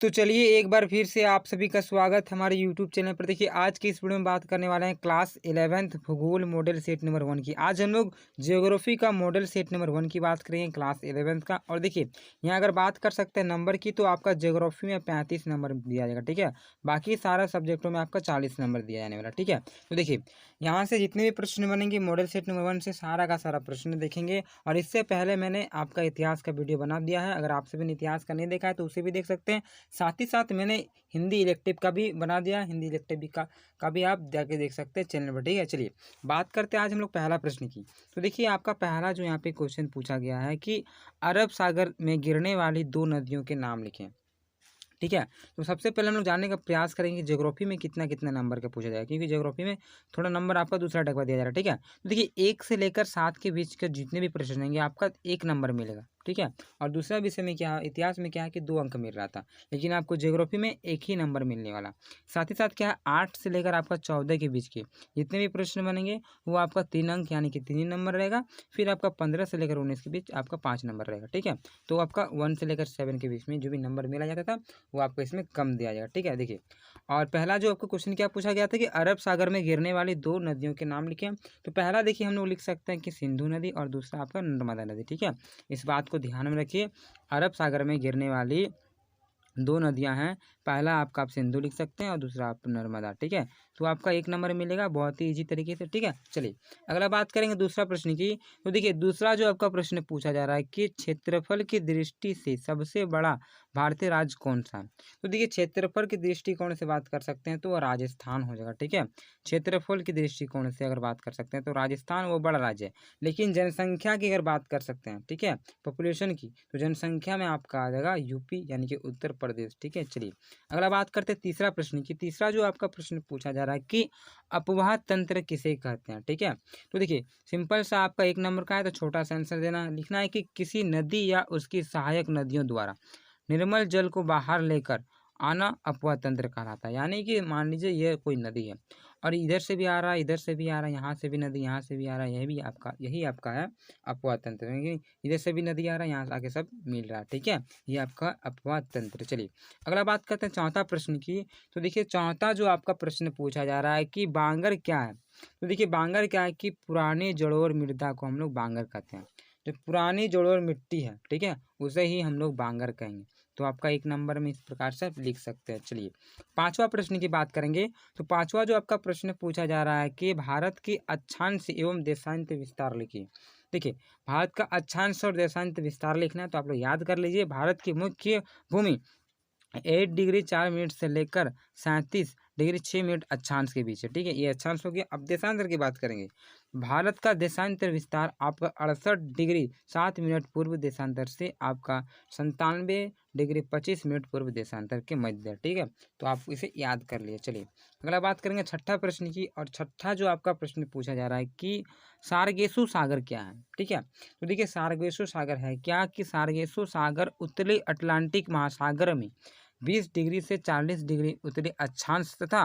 तो चलिए एक बार फिर से आप सभी का स्वागत हमारे यूट्यूब चैनल पर। देखिए आज की इस वीडियो में बात करने वाले हैं क्लास 11th भूगोल मॉडल सेट नंबर 1 की। आज हम लोग ज्योग्राफी का मॉडल सेट नंबर 1 की बात करेंगे क्लास 11th का। और देखिए यहाँ अगर बात कर सकते हैं नंबर की, तो आपका ज्योग्राफी में 35 नंबर दिया जाएगा, ठीक है। बाकी सारा सब्जेक्टों में आपका 40 नंबर दिया जाने वाला, ठीक है। तो देखिए यहाँ से जितने भी प्रश्न बनेंगे मॉडल सेट नंबर 1 से सारा का सारा प्रश्न देखेंगे। और इससे पहले मैंने आपका इतिहास का वीडियो बना दिया है, अगर आप सभी ने इतिहास का नहीं देखा है तो उसे भी देख सकते हैं। साथ ही साथ मैंने हिंदी इलेक्टिव का भी बना दिया, हिंदी इलेक्टिव भी का भी आप जाके देख सकते हैं चैनल पर, ठीक है। चलिए बात करते हैं आज हम लोग पहला प्रश्न की। तो देखिए आपका पहला जो यहाँ पे क्वेश्चन पूछा गया है कि अरब सागर में गिरने वाली 2 नदियों के नाम लिखें, ठीक है। तो सबसे पहले हम लोग जानने का प्रयास करेंगे ज्योग्राफी में कितना कितना नंबर का पूछा जाएगा, क्योंकि ज्योग्राफी में थोड़ा नंबर आपका दूसरा डगवा दिया जा रहा है, ठीक है। तो देखिए 1 से लेकर 7 के बीच के जितने भी प्रश्न रहेंगे आपका 1 नंबर मिलेगा, ठीक है। और दूसरा विषय में क्या, इतिहास में क्या है कि 2 अंक मिल रहा था, लेकिन आपको ज्योग्राफी में 1 ही नंबर मिलने वाला। साथ ही साथ क्या है 8 से लेकर आपका 14 के बीच के जितने भी प्रश्न बनेंगे वो आपका 3 अंक यानी कि 3 ही नंबर रहेगा। फिर आपका 15 से लेकर 19 के बीच आपका 5 नंबर रहेगा, ठीक है। तो आपका 1 से लेकर 7 के बीच में जो भी नंबर मिला जाता था वो आपको इसमें कम दिया जाएगा, ठीक है। देखिए और पहला जो आपको क्वेश्चन क्या पूछा गया था कि अरब सागर में गिरने वाली 2 नदियों के नाम लिखें। तो पहला देखिए हम लोग लिख सकते हैं कि सिंधु नदी और दूसरा आपका नर्मदा नदी, ठीक है। इस बात को ध्यान में रखिए, अरब सागर में गिरने वाली 2 नदियां हैं, पहला आपका आप सिंधु लिख सकते हैं और दूसरा आप नर्मदा, ठीक है। तो आपका 1 नंबर मिलेगा बहुत ही इजी तरीके से, ठीक है। चलिए अगला बात करेंगे दूसरा प्रश्न की। तो देखिए दूसरा जो आपका प्रश्न पूछा जा रहा है कि क्षेत्रफल की दृष्टि से सबसे बड़ा भारतीय राज्य कौन सा है। तो देखिए क्षेत्रफल की दृष्टिकोण से बात कर सकते हैं तो वो राजस्थान हो जाएगा, ठीक है। क्षेत्रफल की दृष्टिकोण से अगर बात कर सकते हैं तो राजस्थान वो बड़ा राज्य है। लेकिन जनसंख्या की अगर बात कर सकते हैं, ठीक है, पॉपुलेशन की, तो जनसंख्या में आपका आ जाएगा यूपी यानी कि उत्तर प्रदेश, ठीक है। चलिए अगला बात करते हैं तीसरा प्रश्न की। तीसरा जो आपका प्रश्न पूछा जा रहा है कि अपवाह तंत्र किसे कहते हैं, ठीक है। तो देखिए सिंपल सा आपका 1 नंबर का है, तो छोटा सा आंसर देना लिखना है कि किसी नदी या उसकी सहायक नदियों द्वारा निर्मल जल को बाहर लेकर आना अपवाह तंत्र कहलाता है। यानी कि मान लीजिए ये कोई नदी है और इधर से भी आ रहा है, इधर से भी आ रहा है, यहाँ से भी नदी, यहाँ से भी आ रहा है, यही आपका है अपवाह तंत्र। यानी इधर से भी नदी आ रहा है, यहाँ से आके सब मिल रहा है, ठीक है। ये आपका अपवाह तंत्र। चलिए अगला बात करते हैं चौथा प्रश्न की। तो देखिए चौथा जो आपका प्रश्न पूछा जा रहा है कि बांगर क्या है। तो देखिए बांगर क्या है कि पुरानी जड़ोर मृदा को हम लोग बांगर कहते हैं। जो पुरानी जड़ोर मिट्टी है, ठीक है, उसे ही हम लोग बांगर कहेंगे। तो आपका 1 नंबर में इस प्रकार से आप लिख सकते हैं। चलिए पांचवा प्रश्न की बात करेंगे। तो पांचवा जो आपका प्रश्न पूछा जा रहा है कि भारत की अक्षांश एवं देशांतर विस्तार लिखिए। देखिए भारत का अक्षांश और देशांतर विस्तार लिखना है तो आप लोग याद कर लीजिए, भारत की मुख्य भूमि 8 डिग्री 4 मिनट से लेकर 37 डिग्री 6 मिनट अक्षांश के बीच है, ठीक है। ये अक्षांश हो गया। अब देशांतर की बात करेंगे। भारत का देशांतर विस्तार आपका 68 डिग्री 7 मिनट पूर्व देशांतर से आपका 97 डिग्री 25 मिनट पूर्व देशांतर के मध्य, ठीक है। तो आप इसे याद कर लिए। चलिए अगला बात करेंगे छठा प्रश्न की। और छठा जो आपका प्रश्न पूछा जा रहा है कि सारगेसु सागर क्या है, ठीक है। तो देखिए सारगेसु सागर है क्या कि सारगेसु सागर उत्तरी अटलांटिक महासागर में 20 डिग्री से 40 डिग्री उत्तरी अक्षांश तथा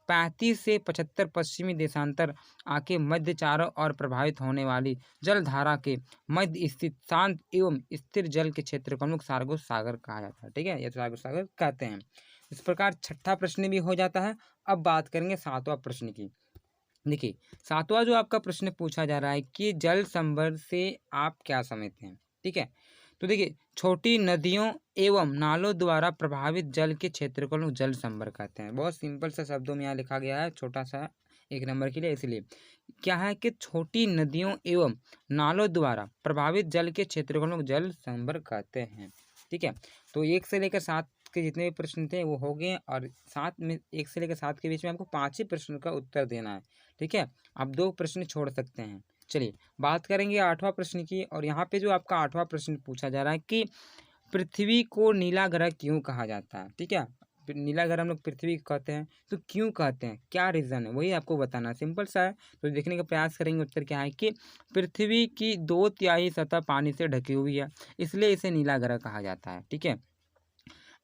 35 से 75 पश्चिमी देशांतर आके मध्य चारों ओर प्रभावित होने वाली जलधारा के मध्य स्थित शांत एवं स्थिर जल के क्षेत्र को हम लोग सारगोस सागर कहा जाता है, ठीक है। ये सारगोस सागर कहते हैं। इस प्रकार छठा प्रश्न भी हो जाता है। अब बात करेंगे सातवां प्रश्न की। देखिए सातवां जो आपका प्रश्न पूछा जा रहा है कि जल संवर्धन से आप क्या समझते हैं, ठीक है। तो देखिए छोटी नदियों एवं नालों द्वारा प्रभावित जल के क्षेत्र को लोग जल संवर्धन कहते हैं। बहुत सिंपल सा शब्दों में यहाँ लिखा गया है, छोटा सा 1 नंबर के लिए। इसलिए क्या है कि छोटी नदियों एवं नालों द्वारा प्रभावित जल के क्षेत्र को लोग जल संवर्धन कहते हैं, ठीक है। तो 1 से लेकर 7 के जितने भी प्रश्न थे वो हो गए। और 7 में 1 से लेकर 7 के बीच में आपको 5 ही प्रश्न का उत्तर देना है, ठीक है। आप 2 प्रश्न छोड़ सकते हैं। चलिए बात करेंगे 8वां प्रश्न की। और यहाँ पे जो आपका 8वां प्रश्न पूछा जा रहा है कि पृथ्वी को नीला ग्रह क्यों कहा जाता है, ठीक है। नीला ग्रह हम लोग पृथ्वी को कहते हैं, तो क्यों कहते हैं, क्या रीज़न है, वही आपको बताना है। सिंपल सा है, तो देखने का प्रयास करेंगे। उत्तर क्या है कि पृथ्वी की 2/3 सतह पानी से ढकी हुई है, इसलिए इसे नीला ग्रह कहा जाता है, ठीक है।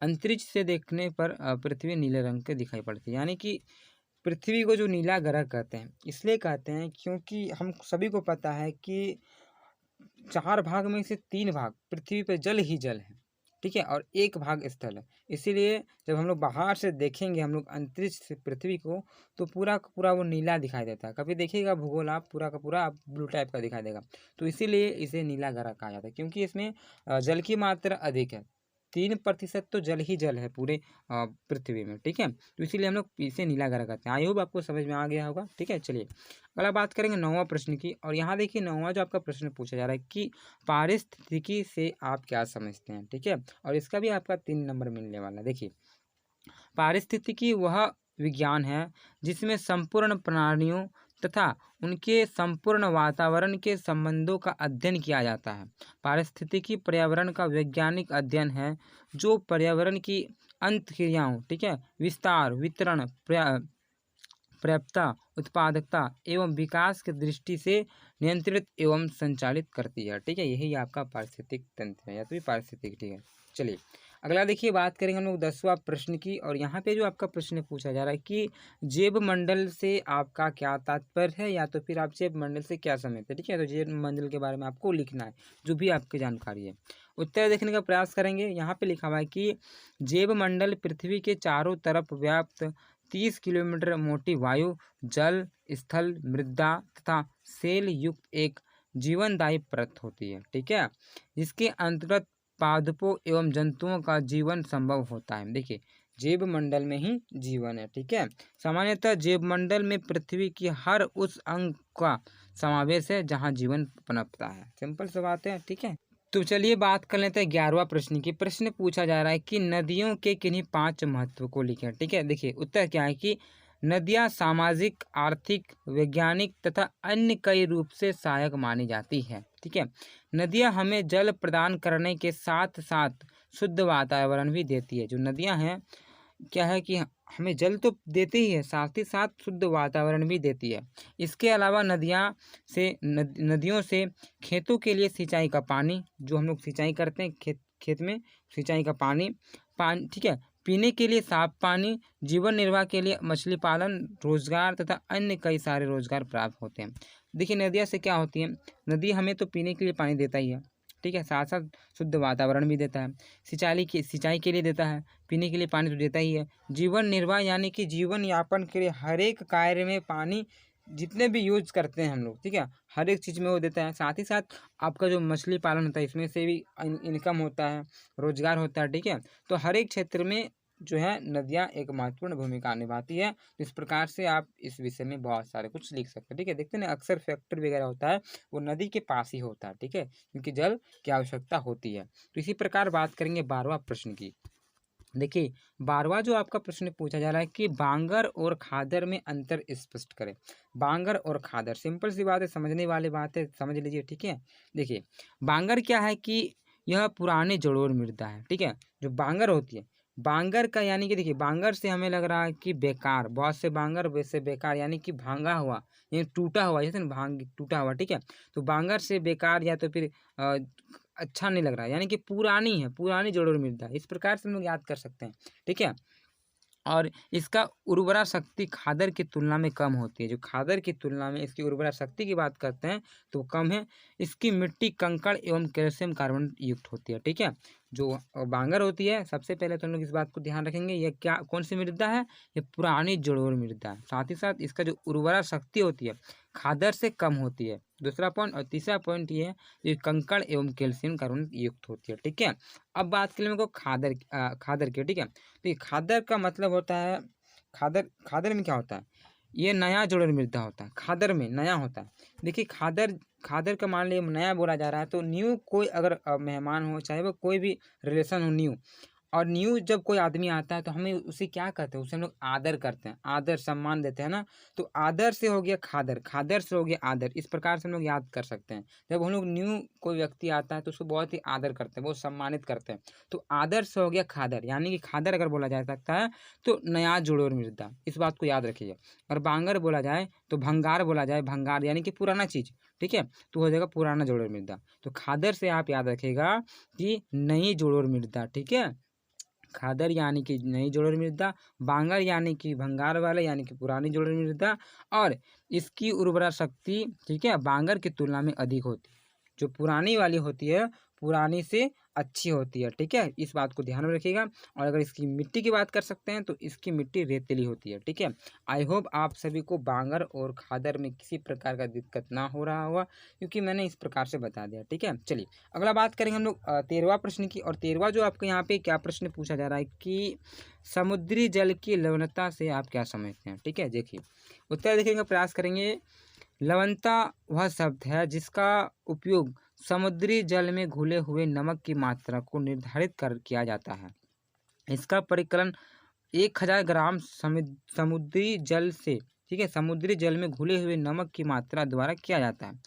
अंतरिक्ष से देखने पर पृथ्वी नीले रंग के दिखाई पड़ती है। यानी कि पृथ्वी को जो नीला ग्रह कहते हैं इसलिए कहते हैं क्योंकि हम सभी को पता है कि 4 भाग में से 3 भाग पृथ्वी पर जल ही जल है, ठीक है, और 1 भाग स्थल है। इसीलिए जब हम लोग बाहर से देखेंगे हम लोग अंतरिक्ष से पृथ्वी को, तो पूरा का पूरा वो नीला दिखाई देता है। कभी देखिएगा भूगोल आप पूरा का पूरा ब्लू टाइप का दिखाई देगा, तो इसीलिए इसे नीला ग्रह कहा जाता है, क्योंकि इसमें जल की मात्रा अधिक है। 3% तो जल ही जल है पूरे पृथ्वी में, ठीक है, तो इसीलिए हम लोग इसे नीला ग्रह कहते हैं। आई होप आपको समझ में आ गया होगा, ठीक है। चलिए अगला बात करेंगे 9वां प्रश्न की, और यहाँ देखिए 9वां जो आपका प्रश्न पूछा जा रहा है कि पारिस्थितिकी से आप क्या समझते हैं, ठीक है, और इसका भी आपका 3 नंबर मिलने वाला है। देखिए पारिस्थितिकी वह विज्ञान है जिसमें संपूर्ण प्राणियों तथा उनके संपूर्ण वातावरण के संबंधों का अध्ययन किया जाता है। पारिस्थितिकी पर्यावरण का वैज्ञानिक अध्ययन है जो पर्यावरण की अंतःक्रियाओं, ठीक है, विस्तार, वितरण, पर्याप्तता, उत्पादकता एवं विकास की दृष्टि से नियंत्रित एवं संचालित करती है, ठीक है। यही आपका पारिस्थितिक तंत्र है या तो पारिस्थितिक, ठीक है। चलिए अगला देखिए बात करेंगे हम लोग 10वां प्रश्न की, और यहाँ पे जो आपका प्रश्न पूछा जा रहा है कि जैव मंडल से आपका क्या तात्पर्य है, या तो फिर आप जैव मंडल से क्या समझते हैं, ठीक है। तो जैव मंडल के बारे में आपको लिखना है जो भी आपकी जानकारी है। उत्तर देखने का प्रयास करेंगे। यहाँ पे लिखा हुआ है कि जैव मंडल पृथ्वी के चारों तरफ व्याप्त 30 किलोमीटर मोटी वायु, जल, स्थल, मृदा तथा सेल युक्त एक जीवनदायी परत होती है, ठीक है, जिसके अंतर्गत पादपों एवं जंतुओं का जीवन संभव होता है। देखिए जैव मंडल में ही जीवन है, ठीक है। सामान्यतः जैव मंडल में पृथ्वी की हर उस अंग का समावेश है जहाँ जीवन पनपता है। सिंपल सी बात है, ठीक है। तो चलिए बात कर लेते हैं 11वां प्रश्न की। प्रश्न पूछा जा रहा है कि नदियों के किन्हीं 5 महत्व को लिखें, ठीक है। देखिए उत्तर क्या है कि नदियाँ सामाजिक, आर्थिक, वैज्ञानिक तथा अन्य कई रूप से सहायक मानी जाती है, ठीक है। नदियाँ हमें जल प्रदान करने के साथ साथ शुद्ध वातावरण भी देती है। जो नदियाँ हैं क्या है कि हमें जल तो देती ही है, साथ ही साथ शुद्ध वातावरण भी देती है। इसके अलावा नदियों से खेतों के लिए सिंचाई का पानी, जो हम लोग सिंचाई करते हैं खेत में, सिंचाई का पानी, ठीक है, पीने के लिए साफ पानी, जीवन निर्वाह के लिए मछली पालन, रोजगार तथा अन्य कई सारे रोजगार प्राप्त होते हैं। देखिए नदियाँ से क्या होती है, नदी हमें तो पीने के लिए पानी देता ही है, ठीक है, साथ साथ शुद्ध वातावरण भी देता है, सिंचाई के लिए देता है, पीने के लिए पानी तो देता ही है, जीवन निर्वाह यानी कि जीवन यापन के लिए हर एक कार्य में पानी जितने भी यूज करते हैं हम लोग, ठीक है, हर एक चीज़ में वो देता है। साथ ही साथ आपका जो मछली पालन होता है इसमें से भी इनकम होता है, रोजगार होता है, ठीक है। तो हर एक क्षेत्र में जो है नदियाँ एक महत्वपूर्ण भूमिका निभाती है। इस प्रकार से आप इस विषय में बहुत सारे कुछ लिख सकते हैं, ठीक है। देखते हैं अक्सर फैक्ट्री वगैरह होता है वो नदी के पास ही होता है, ठीक है, क्योंकि जल की आवश्यकता होती है। तो इसी प्रकार बात करेंगे 12वां प्रश्न की। देखिए 12वां जो आपका प्रश्न पूछा जा रहा है कि बांगर और खादर में अंतर स्पष्ट करें। बांगर और खादर सिंपल सी बात है, समझने वाली बात है, समझ लीजिए, ठीक है। देखिए बांगर क्या है कि यह पुराने जड़ोर मृदा है, ठीक है। जो बांगर होती है, बांगर का यानी कि देखिए बांगर से हमें लग रहा है कि बेकार, बहुत से बांगर वैसे बेकार यानी कि भांगा हुआ, ये टूटा हुआ, जैसे ना भांग टूटा हुआ, ठीक है। तो बांगर से बेकार या तो फिर अच्छा नहीं लग रहा है, यानी कि पुरानी है, पुरानी जड़ोर मृदा, इस प्रकार से हम लोग याद कर सकते हैं, ठीक है। और इसका उर्वरा शक्ति खादर की तुलना में कम होती है। जो खादर की तुलना में इसकी उर्वरा शक्ति की बात करते हैं तो कम है। इसकी मिट्टी कंकड़ एवं कैल्शियम कार्बन युक्त होती है, ठीक है। जो बांगर होती है, सबसे पहले तो हम लोग इस बात को ध्यान रखेंगे, यह क्या कौन सी मृदा है, ये पुरानी जड़ोर मृदा है। साथ ही साथ इसका जो उर्वरा शक्ति होती है खादर से कम होती है, दूसरा पॉइंट। और तीसरा पॉइंट ये है ये कंकड़ एवं कैल्शियम कार्बन युक्त होती है, ठीक है। अब बात करें मेरे को खादर की, ठीक है। तो ये खादर का मतलब होता है, खादर में क्या होता है, ये नया जड़ोर मृदा होता है, खादर में नया होता है। देखिए खादर का मान लीजिए नया बोला जा रहा है, तो न्यू कोई अगर मेहमान हो, चाहे वो कोई भी रिलेशन हो, न्यू, और न्यू जब कोई आदमी आता है तो हमें उसे क्या कहते हैं, उसे हम लोग आदर करते हैं, आदर सम्मान देते हैं ना। तो आदर से हो गया खादर, खादर से हो गया आदर, इस प्रकार से हम लोग याद कर सकते हैं। जब हम लोग न्यू कोई व्यक्ति आता है तो उसको बहुत ही आदर करते हैं, बहुत सम्मानित करते हैं। तो आदर से हो गया खादर, यानी कि खादर अगर बोला जा सकता है तो नया जड़ोर मृदा, इस बात को याद रखिए। और बांगर बोला जाए तो भंगार बोला जाए, भंगार यानी कि पुराना चीज़, ठीक है, तो हो जाएगा पुराना जड़ोर मृदा। तो खादर से आप याद रखिएगा कि नई जड़ोर मृदा, ठीक है। खादर यानी कि नई जड़ोर मृदा, बांगर यानी कि भंगार वाला यानी कि पुरानी जड़ोर मृदा, और इसकी उर्वरा शक्ति, ठीक है, बांगर की तुलना में अधिक होती है। जो पुरानी वाली होती है पुरानी से अच्छी होती है, ठीक है, इस बात को ध्यान में रखिएगा। और अगर इसकी मिट्टी की बात कर सकते हैं तो इसकी मिट्टी रेतीली होती है, ठीक है। आई होप आप सभी को बांगर और खादर में किसी प्रकार का दिक्कत ना हो रहा होगा, क्योंकि मैंने इस प्रकार से बता दिया, ठीक है। चलिए अगला बात करेंगे हम लोग 13वां प्रश्न की। और 13वां जो आपको यहाँ पे क्या प्रश्न पूछा जा रहा है कि समुद्री जल की लवणता से आप क्या समझते हैं, ठीक है। देखिए उत्तर देखने का प्रयास करेंगे। लवणता वह शब्द है जिसका उपयोग समुद्री जल में घुले हुए नमक की मात्रा को निर्धारित कर किया जाता है। इसका परिकलन 1000 ग्राम समुद्री जल से, ठीक है, समुद्री जल में घुले हुए नमक की मात्रा द्वारा किया जाता है।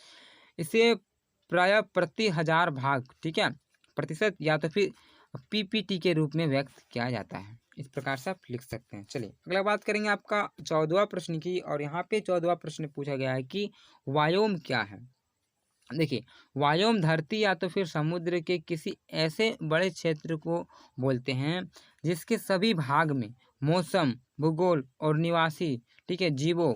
इसे प्रायः प्रति 1000 भाग, ठीक है, प्रतिशत या तो फिर पीपीटी के रूप में व्यक्त किया जाता है। इस प्रकार से आप लिख सकते हैं। चलिए अगला बात करेंगे आपका 14वां प्रश्न की। और यहाँ पे 14वां प्रश्न पूछा गया है कि वायोम क्या है। देखिए वायोम धरती या तो फिर समुद्र के किसी ऐसे बड़े क्षेत्र को बोलते हैं जिसके सभी भाग में मौसम, भूगोल और निवासी, ठीक है, जीवों,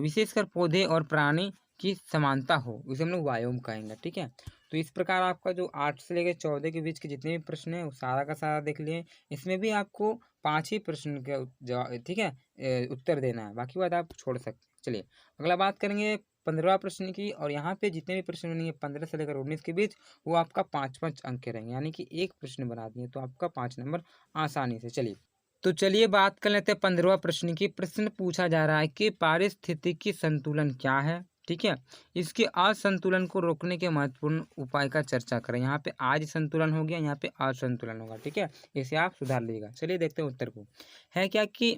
विशेषकर पौधे और प्राणी की समानता हो, उसे हम लोग वायोम कहेंगे, ठीक है। तो इस प्रकार आपका जो 8 से लेकर 14 के बीच के जितने भी प्रश्न हैं वो सारा का सारा देख लिए। इसमें भी आपको 5 ही प्रश्न के जवाब, ठीक है, उत्तर देना है, बाकी बात आप छोड़ सकते हैं। चलिए अगला बात करेंगे 15वां प्रश्न की। और यहाँ पे जितने भी प्रश्न बनेंगे 15 से लेकर 19 के बीच वो आपका 5-5 अंक के रहेंगे, यानी कि एक प्रश्न बना दिए तो आपका 5 नंबर आसानी से। चलिए तो चलिए बात कर लेते हैं 15वां प्रश्न की। प्रश्न पूछा जा रहा है कि पारिस्थितिकी संतुलन क्या है, ठीक है, इसके असंतुलन को रोकने के महत्वपूर्ण उपाय का चर्चा करें। यहाँ पे आज संतुलन हो गया, यहाँ पे असंतुलन होगा, ठीक है, इसे आप सुधार लीजिएगा। चलिए देखते हैं उत्तर को। है क्या कि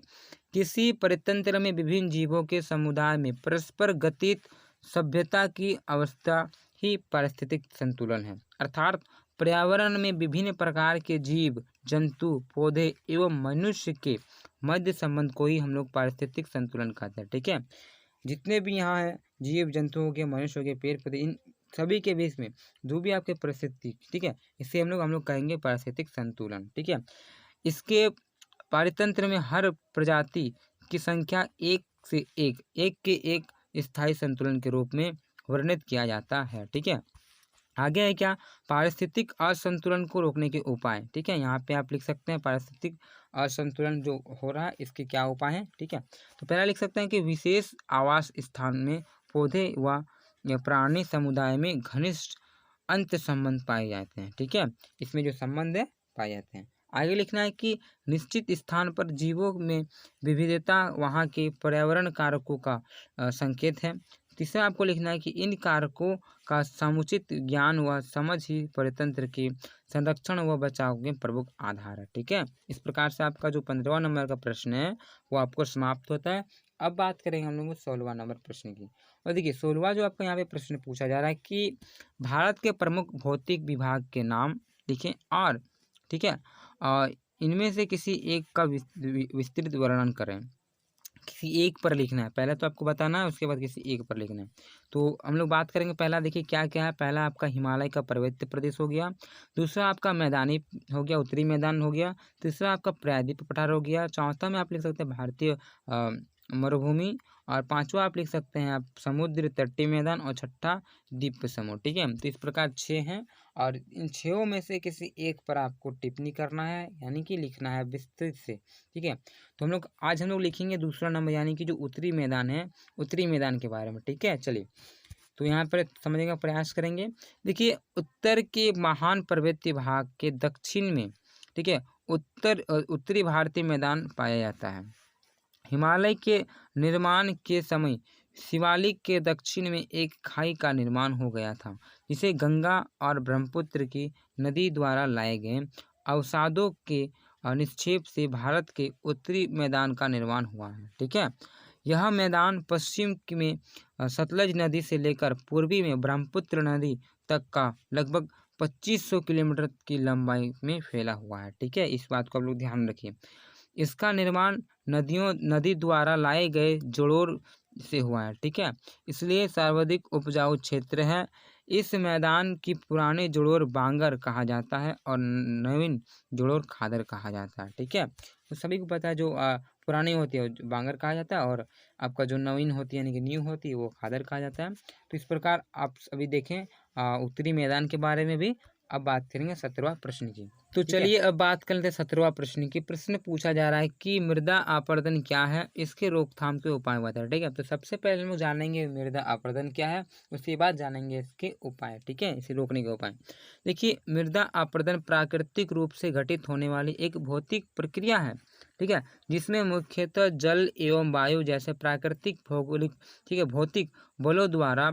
किसी परितंत्र में विभिन्न जीवों के समुदाय में परस्पर गतित सभ्यता की अवस्था ही पारिस्थितिक संतुलन है। अर्थात पर्यावरण में विभिन्न प्रकार के जीव, जंतु, पौधे एवं मनुष्य के मध्य संबंध को ही हम लोग पारिस्थितिक संतुलन कहते हैं, ठीक है। जितने भी यहाँ है जीव जंतु हो गए, मनुष्य हो गए, पेड़ पौधे, इन सभी के बीच में जो भी आपके परिस्थिति, ठीक है, इसे हम लोग कहेंगे पारिस्थितिक संतुलन, ठीक है। इसके पारितंत्र में हर प्रजाति की संख्या एक से एक के एक स्थायी संतुलन के रूप में वर्णित किया जाता है, ठीक है। आगे है क्या, पारिस्थितिक असंतुलन को रोकने के उपाय, ठीक है। यहाँ पे आप लिख सकते हैं पारिस्थितिक असंतुलन जो हो रहा है इसके क्या उपाय हैं, ठीक है। तो पहला लिख सकते हैं कि विशेष आवास स्थान में पौधे व या प्राणी समुदाय में घनिष्ठ अंत संबंध पाए जाते हैं, ठीक है, इसमें जो संबंध है पाए जाते हैं। आगे लिखना है कि निश्चित स्थान पर जीवों में विविधता वहाँ के पर्यावरण कारकों का संकेत है। तीसरा आपको लिखना है कि इन कारकों का समुचित ज्ञान व समझ ही परितंत्र के संरक्षण व बचाव के प्रमुख आधार है, ठीक है। इस प्रकार से आपका जो 15वां नंबर का प्रश्न है वो आपको समाप्त होता है। अब बात करेंगे हम लोग 16वां नंबर प्रश्न की। और देखिए 16वां जो आपको यहाँ पे प्रश्न पूछा जा रहा है कि भारत के प्रमुख भौतिक विभाग के नाम लिखें और, ठीक है, इनमें से किसी एक का विस्तृत वर्णन करें। किसी एक पर लिखना है, पहले तो आपको बताना है, उसके बाद किसी एक पर लिखना है। तो हम लोग बात करेंगे, पहला देखिए क्या क्या है। पहला आपका हिमालय का पर्वतीय प्रदेश हो गया, दूसरा आपका मैदानी हो गया, उत्तरी मैदान हो गया, तीसरा आपका प्रायद्वीप पठार हो गया, चौथा में आप लिख सकते हैं भारतीय मरुभूमि, और पांचवा आप लिख सकते हैं आप समुद्र तटीय मैदान, और छठा द्वीप समूह, ठीक है। तो इस प्रकार 6 हैं और इन 6 में से किसी एक पर आपको टिप्पणी करना है, यानी कि लिखना है विस्तृत से, ठीक है। तो आज हम लोग लिखेंगे दूसरा नंबर, यानी कि जो उत्तरी मैदान है, उत्तरी मैदान के बारे में, ठीक है। चलिए तो यहाँ पर समझने का प्रयास करेंगे। देखिए उत्तर के महान पर्वतीय भाग के दक्षिण में, ठीक है, उत्तरी भारतीय मैदान पाया जाता है। हिमालय के निर्माण के समय शिवालिक के दक्षिण में एक खाई का निर्माण हो गया था, जिसे गंगा और ब्रह्मपुत्र की नदी द्वारा लाए गए अवसादों के निक्षेप से भारत के उत्तरी मैदान का निर्माण हुआ है, ठीक है। यह मैदान पश्चिम में सतलज नदी से लेकर पूर्वी में ब्रह्मपुत्र नदी तक का लगभग 2500 किलोमीटर की लंबाई में फैला हुआ है, ठीक है। इस बात को आप लोग ध्यान रखिए। इसका निर्माण नदी द्वारा लाए गए जोड़ों से हुआ है, ठीक है, इसलिए सर्वाधिक उपजाऊ क्षेत्र है। इस मैदान की पुराने जोड़ों बांगर कहा जाता है और नवीन जोड़ों खादर कहा जाता है, ठीक है। तो सभी को पता है जो पुरानी होती है बांगर कहा जाता है, और आपका जो नवीन होती है यानी कि न्यू होती है वो खादर कहा जाता है। तो इस प्रकार आप अभी देखें उत्तरी मैदान के बारे में भी अब बात करेंगे 17वां प्रश्न की। तो चलिए अब बात कर लेते हैं 17वां प्रश्न की। प्रश्न पूछा जा रहा है कि मृदा अपरदन क्या है, इसके रोकथाम के उपाय बताएं। ठीक है, तो सबसे पहले हम लोग जानेंगे मृदा अपरदन क्या है, उसके बाद जानेंगे इसके उपाय। ठीक है, इसे रोकने के उपाय। देखिए, मृदा अपरदन प्राकृतिक रूप से घटित होने वाली एक भौतिक प्रक्रिया है। ठीक है, जिसमें मुख्यतः जल एवं वायु जैसे प्राकृतिक भौगोलिक, ठीक है, भौतिक बलों द्वारा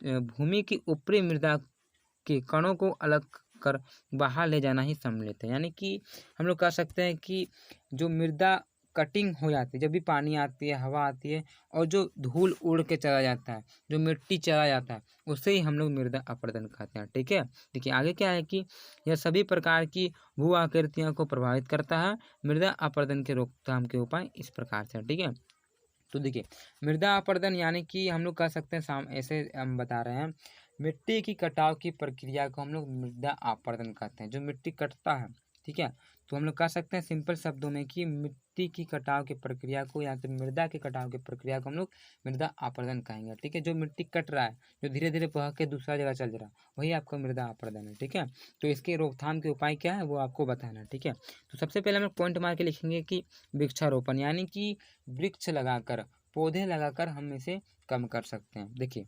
भूमि की ऊपरी मृदा के कणों को अलग कर बाहर ले जाना ही सम्मिलित है। यानी कि हम लोग कह सकते हैं कि जो मृदा कटिंग हो जाती है, जब भी पानी आती है, हवा आती है और जो धूल उड़ के चला जाता है, जो मिट्टी चला जाता है, उसे ही हम लोग मृदा अपरदन कहते हैं। ठीक है, देखिए आगे क्या है कि यह सभी प्रकार की भू आकृतियों को प्रभावित करता है। मृदा अपरदन के रोकथाम के उपाय इस प्रकार से। ठीक है, तो देखिए मृदा अपरदन यानी कि हम लोग कह सकते हैं ऐसे हम बता रहे हैं, मिट्टी की कटाव की प्रक्रिया को हम लोग मृदा अपरदन कहते हैं। जो मिट्टी कटता है, ठीक है, तो हम लोग कह सकते हैं सिंपल शब्दों में कि मिट्टी की कटाव की प्रक्रिया को या फिर मृदा के कटाव की प्रक्रिया को हम लोग मृदा अपरदन कहेंगे। ठीक है, जो मिट्टी कट रहा है, जो धीरे धीरे बह के दूसरा जगह चल रहा है, वही आपका मृदा अपरदन है। ठीक है, तो इसके रोकथाम के उपाय क्या है वो आपको बताना है। ठीक है, तो सबसे पहले हम लोग पॉइंट मार के लिखेंगे कि वृक्षारोपण, यानी कि वृक्ष लगाकर, पौधे लगाकर हम इसे कम कर सकते हैं। देखिए,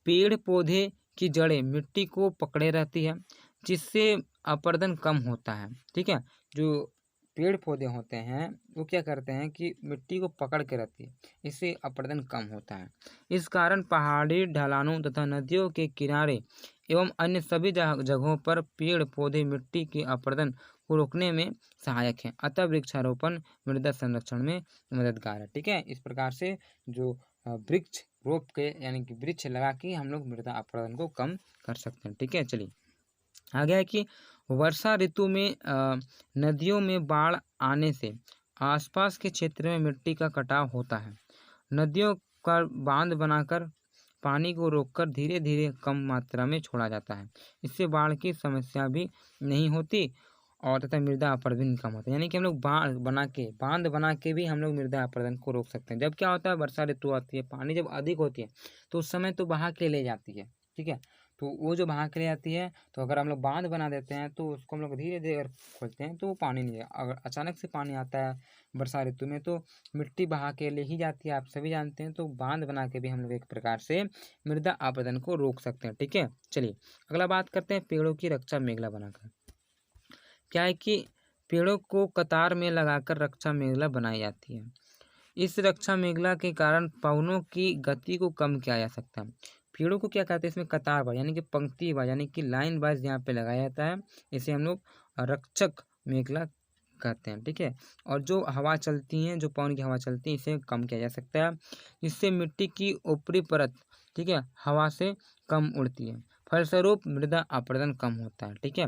पेड़ पौधे की जड़ें मिट्टी को पकड़े रहती है, जिससे अपरदन कम होता है। ठीक है, जो पेड़ पौधे होते हैं वो क्या करते हैं कि मिट्टी को पकड़ के रखती है, इससे अपरदन कम होता है। इस कारण पहाड़ी ढलानों तथा नदियों के किनारे एवं अन्य सभी जगहों पर पेड़ पौधे मिट्टी के अपरदन को रोकने में सहायक हैं। अतः वृक्षारोपण मृदा संरक्षण में मददगार है। ठीक है, इस प्रकार से जो वृक्ष रोप के यानी कि वृक्ष लगा के हम लोग मृदा अपरदन को कम कर सकते हैं। ठीक है, चलिए आगे है कि वर्षा ऋतु में नदियों में बाढ़ आने से आसपास के क्षेत्र में मिट्टी का कटाव होता है। नदियों का बांध बनाकर पानी को रोककर धीरे धीरे कम मात्रा में छोड़ा जाता है। इससे बाढ़ की समस्या भी नहीं होती और तथा मृदा अपरदन कम होता है। यानी कि हम लोग बांध बना के भी हम लोग मृदा अपरदन को रोक सकते हैं। जब क्या होता है, वर्षा ऋतु आती है, पानी जब अधिक होती है तो उस समय तो बहा के ले जाती है। ठीक है, तो वो जो बहा के ले जाती है, तो अगर हम लोग बांध बना देते हैं तो उसको हम लोग धीरे धीरे अगर खोलते हैं तो वो पानी नहीं है। अगर अचानक से पानी आता है वर्षा ऋतु में तो मिट्टी बहा के ले ही जाती है, आप सभी जानते हैं। तो बांध बना के भी हम लोग एक प्रकार से मृदा अपरदन को रोक सकते हैं। ठीक है, चलिए अगला बात करते हैं पेड़ों की रक्षा मेखला बनाकर। क्या है कि पेड़ों को कतार में लगाकर रक्षा मेखला बनाई जाती है। इस रक्षा मेखला के कारण पवनों की गति को कम किया जा सकता है। पेड़ों को क्या कहते हैं, इसमें कतार वाइज यानी कि पंक्ति वाइज यानी कि लाइन वाइज यहाँ पे लगाया जाता है। इसे हम लोग रक्षक मेखला कहते हैं। ठीक है, और जो हवा चलती है, जो पवन की हवा चलती है, इसे कम किया जा सकता है। इससे मिट्टी की ऊपरी परत, ठीक है, हवा से कम उड़ती है। फलस्वरूप मृदा अपरदन कम होता है। ठीक है,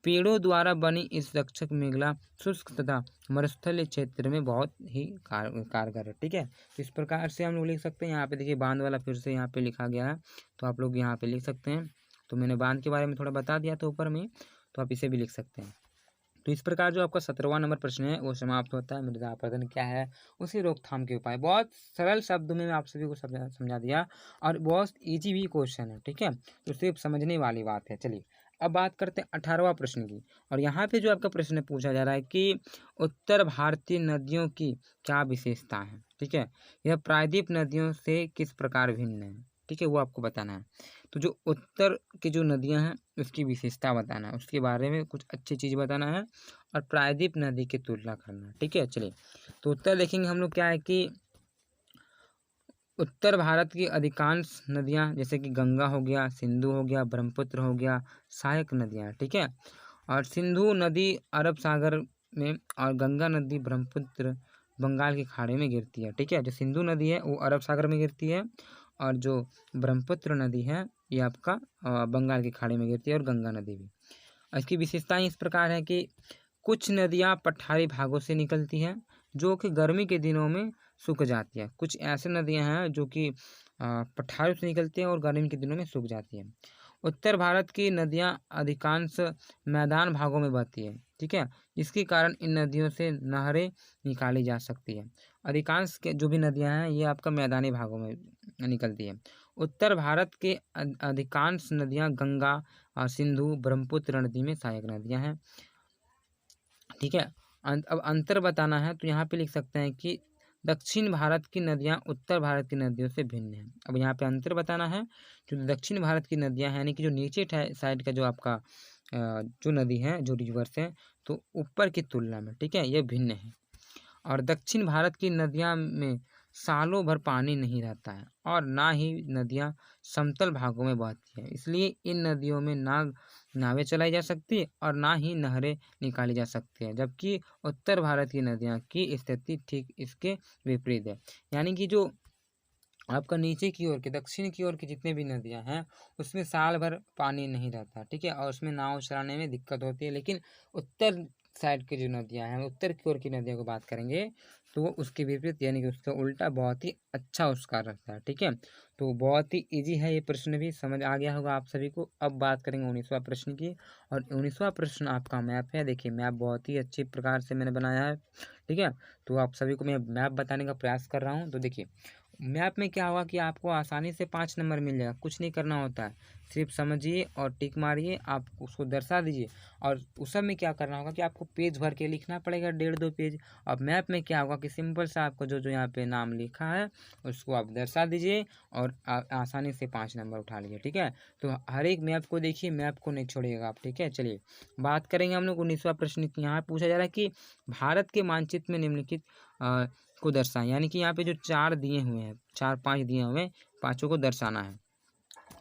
पेड़ों द्वारा बनी इस रक्षक मेखला शुष्क तथा मरुस्थलीय क्षेत्र में बहुत ही कारगर है। ठीक है, तो इस प्रकार से हम लोग लिख सकते हैं। यहाँ पे देखिए बांध वाला फिर से यहाँ पे लिखा गया है, तो आप लोग यहाँ पे लिख सकते हैं। तो मैंने बांध के बारे में थोड़ा बता दिया था ऊपर में, तो आप इसे भी लिख सकते हैं। तो इस प्रकार जो आपका 17वां नंबर प्रश्न है वो समाप्त होता है। मृदा अपरदन क्या है, उसी रोकथाम के उपाय। बहुत सरल शब्दों में मैं आप सभी को समझा दिया और बहुत ईजी भी क्वेश्चन है। ठीक है, तो सिर्फ समझने वाली बात है। चलिए अब बात करते हैं 18वां प्रश्न की। और यहाँ पे जो आपका प्रश्न पूछा जा रहा है कि उत्तर भारतीय नदियों की क्या विशेषता है। ठीक है, यह प्रायद्वीप नदियों से किस प्रकार भिन्न है। ठीक है, वो आपको बताना है। तो जो उत्तर की जो नदियाँ हैं उसकी विशेषता बताना है, उसके बारे में कुछ अच्छी चीज़ बताना है और प्रायद्वीप नदी की तुलना करना है। ठीक है, चलिए तो उत्तर देखेंगे हम लोग क्या है कि उत्तर भारत की अधिकांश नदियाँ जैसे कि गंगा हो गया, सिंधु हो गया, ब्रह्मपुत्र हो गया, सहायक नदियाँ। ठीक है, और सिंधु नदी अरब सागर में और गंगा नदी ब्रह्मपुत्र बंगाल की खाड़ी में गिरती है। ठीक है, जो सिंधु नदी है वो अरब सागर में गिरती है और जो ब्रह्मपुत्र नदी है ये आपका बंगाल की खाड़ी में गिरती है और गंगा नदी भी। इसकी विशेषताएं इस प्रकार है कि कुछ नदियाँ पठारी भागों से निकलती हैं जो कि गर्मी के दिनों में सूख जाती है। कुछ ऐसे नदियाँ हैं जो कि पठारों से निकलती हैं और गर्मी के दिनों में सूख जाती हैं। उत्तर भारत की नदियाँ अधिकांश मैदान भागों में बहती है। ठीक है, जिसके कारण इन नदियों से नहरें निकाली जा सकती है। अधिकांश के जो भी नदियाँ हैं ये आपका मैदानी भागों में निकलती है। उत्तर भारत के अधिकांश नदियाँ गंगा सिंधु, ब्रह्मपुत्र नदी में सहायक नदियाँ हैं। ठीक है, अब अंतर बताना है तो यहाँ पे लिख सकते हैं कि दक्षिण भारत की नदियाँ उत्तर भारत की नदियों से भिन्न हैं। अब यहाँ पे अंतर बताना है, जो दक्षिण भारत की नदियाँ हैं यानी कि जो नीचे साइड का जो आपका जो नदी है, जो रिवर्स है, तो ऊपर की तुलना में, ठीक है, ये भिन्न है। और दक्षिण भारत की नदियाँ में सालों भर पानी नहीं रहता है और ना ही नदियाँ समतल भागों में बहती है, इसलिए इन नदियों में ना नावें चलाई जा सकती है और ना ही नहरें निकाली जा सकती है। जबकि उत्तर भारत की नदियाँ की स्थिति ठीक इसके विपरीत है, यानी कि जो आपका नीचे की ओर के दक्षिण की ओर की जितने भी नदियाँ हैं उसमें साल भर पानी नहीं रहता, ठीक है, और उसमें नाव चलाने में दिक्कत होती है। लेकिन उत्तर साइड की जो नदियाँ हैं, उत्तर की ओर की नदियों को बात करेंगे तो वो उसके विपरीत यानी कि उसका उल्टा बहुत ही अच्छा उसका रहता है। ठीक है, तो बहुत ही ईजी है ये प्रश्न, भी समझ आ गया होगा आप सभी को। अब बात करेंगे 19वां प्रश्न की, और 19वां प्रश्न आपका मैप है। देखिए मैप बहुत ही अच्छी प्रकार से मैंने बनाया है, ठीक है, तो आप सभी को मैं मैप बताने का प्रयास कर रहा हूँ। तो देखिए मैप में क्या होगा कि आपको आसानी से 5 नंबर मिल जाएगा, कुछ नहीं करना होता है, सिर्फ समझिए और टिक मारिए, आप उसको दर्शा दीजिए। और उस सब में क्या करना होगा कि आपको पेज भर के लिखना पड़ेगा, 1.5-2 पेज। अब मैप में क्या होगा कि सिंपल सा आपको जो जो यहाँ पे नाम लिखा है उसको आप दर्शा दीजिए और आसानी से 5 नंबर उठा लीजिए। ठीक है, तो हर एक मैप को देखिए, मैप को नहीं छोड़िएगा आप। ठीक है, चलिए बात करेंगे हम लोग 19वां प्रश्न। यहाँ पूछा जा रहा है कि भारत के मानचित्र में निम्नलिखित को दर्शाएं, यानी कि यहाँ पे जो 4 दिए हुए हैं, 4-5 दिए हुए हैं, पाँचों को दर्शाना है।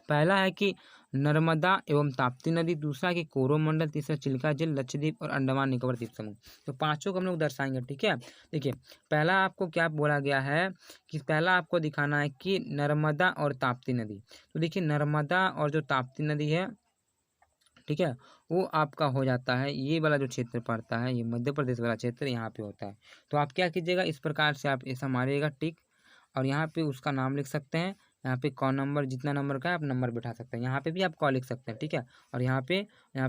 पहला है कि नर्मदा एवं ताप्ती नदी, दूसरा कि कोरोमंडल, तीसरा चिल्का झील, लक्षद्वीप और अंडमान निकोबार द्वीप समूह। तो पांचों को हम लोग दर्शाएंगे। ठीक है, देखिए पहला आपको क्या बोला गया है कि पहला आपको दिखाना है कि नर्मदा और ताप्ती नदी। तो देखिए नर्मदा और जो ताप्ती नदी है, ठीक है, वो आपका हो जाता है, ये वाला जो क्षेत्र पड़ता है, ये मध्य प्रदेश वाला क्षेत्र यहाँ पे होता है। तो आप क्या कीजिएगा, इस प्रकार से आप ऐसा मारिएगा टिक, और यहाँ पे उसका नाम लिख सकते हैं। यहाँ पे कौन नंबर, जितना नंबर का है आप नंबर बिठा सकते हैं। यहाँ पे भी आप कॉल लिख सकते हैं, ठीक है, और यहाँ पे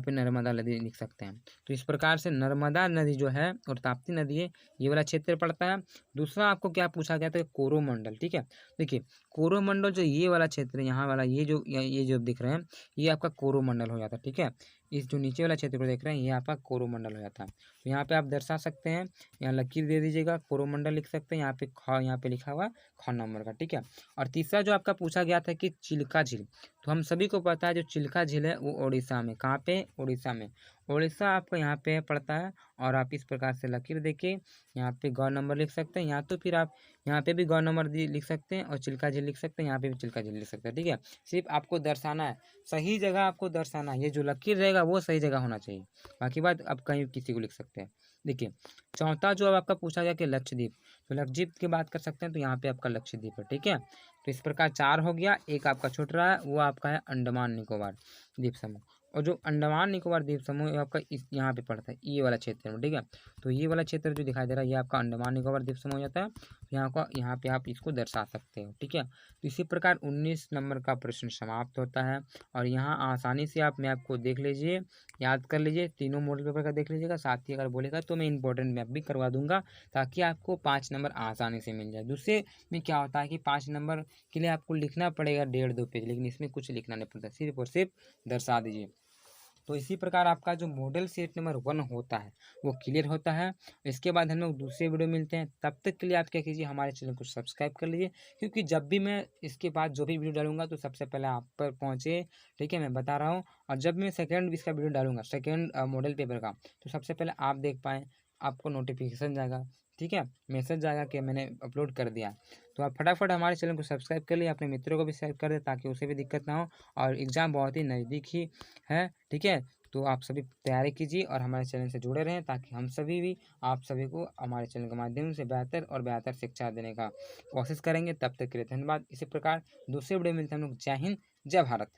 नर्मदा नदी लिख सकते हैं। तो इस प्रकार से नर्मदा नदी जो है और ताप्ती नदी है, ये वाला क्षेत्र पड़ता है। दूसरा आपको क्या पूछा गया था, कोरोमंडल। ठीक है, देखिए कोरोमंडल जो ये वाला क्षेत्र, यहाँ वाला ये जो दिख रहे हैं, ये आपका कोरोमंडल हो जाता है। ठीक है, इस जो नीचे वाला क्षेत्र को देख रहे हैं, ये आपका कोरोमंडल हो जाता है। तो यहाँ पे आप दर्शा सकते हैं, यहाँ लकीर दे दीजिएगा, कोरोमंडल लिख सकते हैं, यहाँ पे लिखा हुआ 6 नंबर का। ठीक है, और तीसरा जो आपका पूछा गया था कि चिल्का झील, तो हम सभी को पता है जो चिल्का झील है वो उड़ीसा में, कहाँ पे, उड़ीसा में, उड़ीसा आपको यहाँ पे पड़ता है। और आप इस प्रकार से लकीर देके यहाँ पे गौ नंबर लिख सकते हैं, या तो फिर आप यहाँ पे भी गौ नंबर लिख सकते हैं और चिल्का झील लिख सकते हैं, यहाँ पे भी चिल्का झील लिख सकते हैं। ठीक है, सिर्फ आपको दर्शाना है, सही जगह आपको दर्शाना है, ये जो लकीर रहेगा वो सही जगह होना चाहिए, बाकी बात आप कहीं किसी को लिख सकते हैं। देखिए चौथा जो अब आपका पूछा गया कि लक्षद्वीप, तो लक्षद्वीप की बात कर सकते हैं, तो यहाँ पे आपका लक्षद्वीप है। ठीक है, तो इस प्रकार 4 हो गया, एक आपका छूट रहा है, वो आपका है अंडमान निकोबार द्वीप समूह। और जो अंडमान निकोबार द्वीप समूह आपका इस यहाँ पे पड़ता है, ये वाला क्षेत्र में। ठीक है, तो ये वाला क्षेत्र जो दिखाई दे रहा है, ये आपका अंडमान निकोबार द्वीप समूह हो जाता है। यहाँ पे आप इसको दर्शा सकते हो। ठीक है, तो इसी प्रकार 19 नंबर का प्रश्न समाप्त होता है। और यहाँ आसानी से आप मैप को देख लीजिए, याद कर लीजिए, तीनों मॉडल पेपर का देख लीजिएगा, साथ ही अगर बोलेगा तो मैं इंपॉर्टेंट मैप भी करवा दूंगा, ताकि आपको 5 नंबर आसानी से मिल जाए। दूसरे में क्या होता है कि 5 नंबर के लिए आपको लिखना पड़ेगा 1.5-2 पेज, लेकिन इसमें कुछ लिखना नहीं पड़ता, सिर्फ और सिर्फ दर्शा दीजिए। तो इसी प्रकार आपका जो मॉडल सेट नंबर 1 होता है वो क्लियर होता है। इसके बाद हम लोग दूसरे वीडियो मिलते हैं, तब तक के लिए आप क्या कीजिए, हमारे चैनल को सब्सक्राइब कर लीजिए, क्योंकि जब भी मैं इसके बाद जो भी वीडियो डालूंगा तो सबसे पहले आप पर पहुँचे। ठीक है, मैं बता रहा हूँ। और जब मैं सेकेंड इसका वीडियो डालूंगा, सेकेंड मॉडल पेपर का, तो सबसे पहले आप देख पाएँ, आपको नोटिफिकेशन जाएगा, ठीक है, मैसेज जाएगा कि मैंने अपलोड कर दिया। तो आप फटाफट हमारे चैनल को सब्सक्राइब कर लिए, अपने मित्रों को भी शेयर कर दें, ताकि उसे भी दिक्कत ना हो। और एग्ज़ाम बहुत ही नज़दीक ही है। ठीक है, तो आप सभी तैयारी कीजिए और हमारे चैनल से जुड़े रहें, ताकि हम सभी भी आप सभी को हमारे चैनल के माध्यम से बेहतर और बेहतर शिक्षा देने का कोशिश करेंगे। तब तक के लिए धन्यवाद। इसी प्रकार दूसरे वीडियो में मिलते हैं हम लोग। जय हिंद, जय भारत।